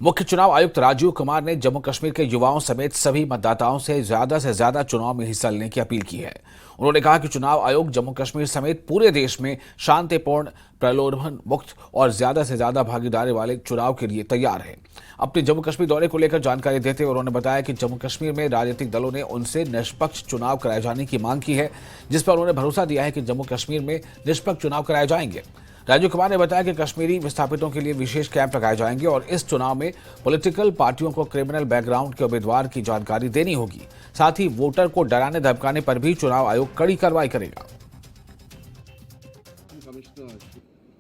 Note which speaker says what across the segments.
Speaker 1: मुख्य चुनाव आयुक्त राजीव कुमार ने जम्मू कश्मीर के युवाओं समेत सभी मतदाताओं से ज्यादा चुनाव में हिस्सा लेने की अपील की है। उन्होंने कहा कि चुनाव आयोग जम्मू कश्मीर समेत पूरे देश में शांतिपूर्ण, प्रलोभन मुक्त और ज्यादा से ज्यादा भागीदारी वाले चुनाव के लिए तैयार है। अपने जम्मू कश्मीर दौरे को लेकर जानकारी देते हुए उन्होंने बताया कि जम्मू कश्मीर में राजनीतिक दलों ने उनसे निष्पक्ष चुनाव कराए जाने की मांग की है, जिस पर उन्होंने भरोसा दिया है कि जम्मू कश्मीर में निष्पक्ष चुनाव कराए जाएंगे। राजीव कुमार ने बताया कि कश्मीरी विस्थापितों के लिए विशेष कैंप लगाए जाएंगे और इस चुनाव में पॉलिटिकल पार्टियों को क्रिमिनल बैकग्राउंड के उम्मीदवार की जानकारी देनी होगी। साथ ही वोटर को डराने धमकाने पर भी चुनाव आयोग कड़ी कार्रवाई करेगा।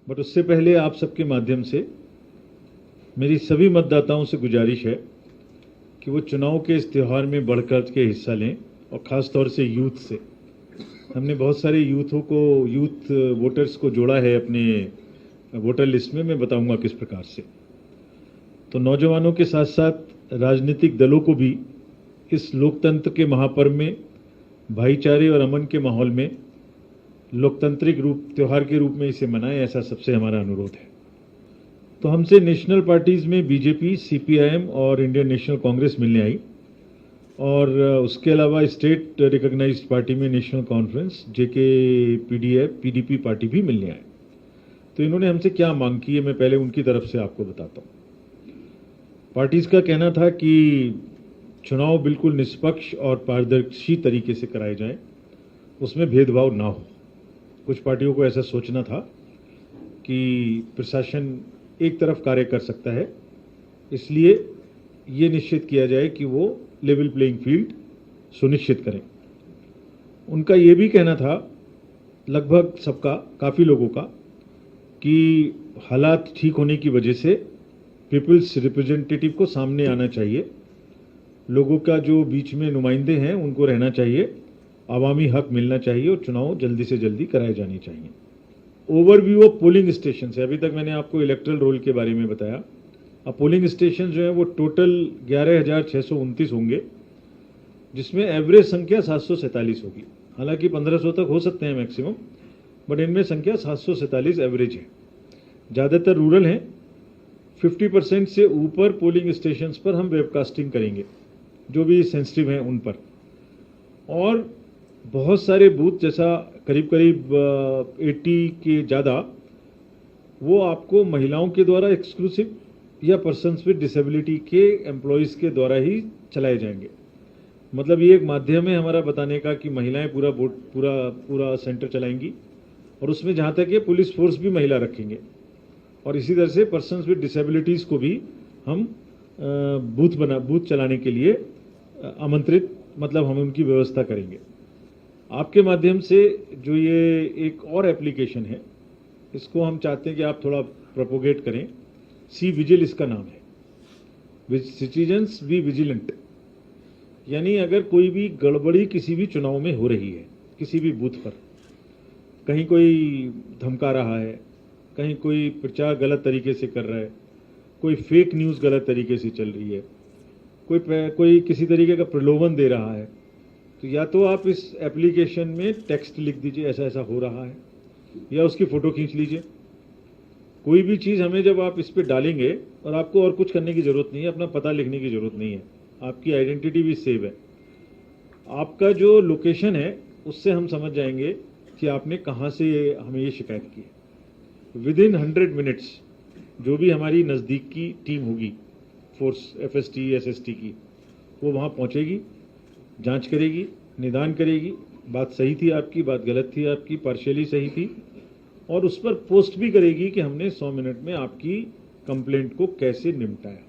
Speaker 2: बट उससे पहले आप सबके माध्यम से मेरी सभी मतदाताओं से गुजारिश है कि वो चुनाव के इस त्यौहार में बढ़-चढ़ के हिस्सा लें और ख़ास तौर से यूथ से। हमने बहुत सारे यूथ वोटर्स को जोड़ा है अपने वोटर लिस्ट में। मैं बताऊंगा किस प्रकार से। तो नौजवानों के साथ साथ राजनीतिक दलों को भी इस लोकतंत्र के महापर्व में भाईचारे और अमन के माहौल में लोकतांत्रिक त्यौहार के रूप में इसे मनाएं, ऐसा सबसे हमारा अनुरोध है। तो हमसे नेशनल पार्टीज़ में बीजेपी, सीपीआईएम और इंडियन नेशनल कांग्रेस मिलने आई और उसके अलावा स्टेट रिकॉग्नाइज्ड पार्टी में नेशनल कॉन्फ्रेंस, जेके, पीडीपी पार्टी भी मिलने आए। तो इन्होंने हमसे क्या मांग की है, मैं पहले उनकी तरफ से आपको बताता हूँ। पार्टीज़ का कहना था कि चुनाव बिल्कुल निष्पक्ष और पारदर्शी तरीके से कराए जाएं, उसमें भेदभाव ना हो। कुछ पार्टियों को ऐसा सोचना था कि प्रशासन एक तरफ कार्य कर सकता है, इसलिए ये निश्चित किया जाए कि वो लेवल प्लेइंग फील्ड सुनिश्चित करें। उनका ये भी कहना था, लगभग सबका, काफ़ी लोगों का, कि हालात ठीक होने की वजह से पीपल्स रिप्रेजेंटेटिव को सामने आना चाहिए, लोगों का जो बीच में नुमाइंदे हैं उनको रहना चाहिए, आवामी हक मिलना चाहिए और चुनाव जल्दी से जल्दी कराए जाने चाहिए। ओवरव्यू ऑफ पोलिंग स्टेशन है। अभी तक मैंने आपको इलेक्ट्रल रोल के बारे में बताया। अब पोलिंग स्टेशन जो है वो टोटल 11,629 होंगे, जिसमें एवरेज संख्या 747 होगी। हालांकि 1500 तक हो सकते हैं मैक्सिमम, बट इनमें संख्या 747 एवरेज है। ज़्यादातर रूरल हैं। 50% से ऊपर पोलिंग स्टेशंस पर हम वेबकास्टिंग करेंगे, जो भी सेंसिटिव हैं उन पर। और बहुत सारे बूथ, जैसा करीब 80 के ज़्यादा, वो आपको महिलाओं के द्वारा एक्सक्लूसिव या पर्सन्स विद डिसेबिलिटी के एम्प्लॉयज़ के द्वारा ही चलाए जाएंगे। मतलब ये एक माध्यम है हमारा बताने का कि महिलाएं पूरा सेंटर चलाएंगी, और उसमें जहाँ तक ये पुलिस फोर्स भी महिला रखेंगे। और इसी तरह से पर्सन्स विद डिसेबिलिटीज़ को भी हम बूथ चलाने के लिए आमंत्रित, मतलब हम उनकी व्यवस्था करेंगे। आपके माध्यम से जो ये एक और एप्लीकेशन है, इसको हम चाहते हैं कि आप थोड़ा प्रोपोगेट करें। सी विजिल इसका नाम है, सिटीजन्स बी विजिलेंट। यानी अगर कोई भी गड़बड़ी किसी भी चुनाव में हो रही है, किसी भी बूथ पर, कहीं कोई धमका रहा है, कहीं कोई प्रचार गलत तरीके से कर रहा है, कोई फेक न्यूज़ गलत तरीके से चल रही है, कोई किसी तरीके का प्रलोभन दे रहा है, तो या तो आप इस एप्लीकेशन में टेक्स्ट लिख दीजिए, ऐसा ऐसा हो रहा है, या उसकी फ़ोटो खींच लीजिए। कोई भी चीज़ हमें जब आप इस पर डालेंगे, और आपको और कुछ करने की ज़रूरत नहीं है, अपना पता लिखने की ज़रूरत नहीं है, आपकी आइडेंटिटी भी सेव है। आपका जो लोकेशन है उससे हम समझ जाएंगे कि आपने कहाँ से हमें ये शिकायत की है। विदिन 100 मिनट्स जो भी हमारी नज़दीक की टीम होगी, फोर्स, FST, SST की, वो वहाँ पहुँचेगी, जांच करेगी, निदान करेगी, बात सही थी आपकी, बात गलत थी आपकी, पार्शियली सही थी, और उस पर पोस्ट भी करेगी कि हमने 100 मिनट में आपकी कंप्लेंट को कैसे निपटाया।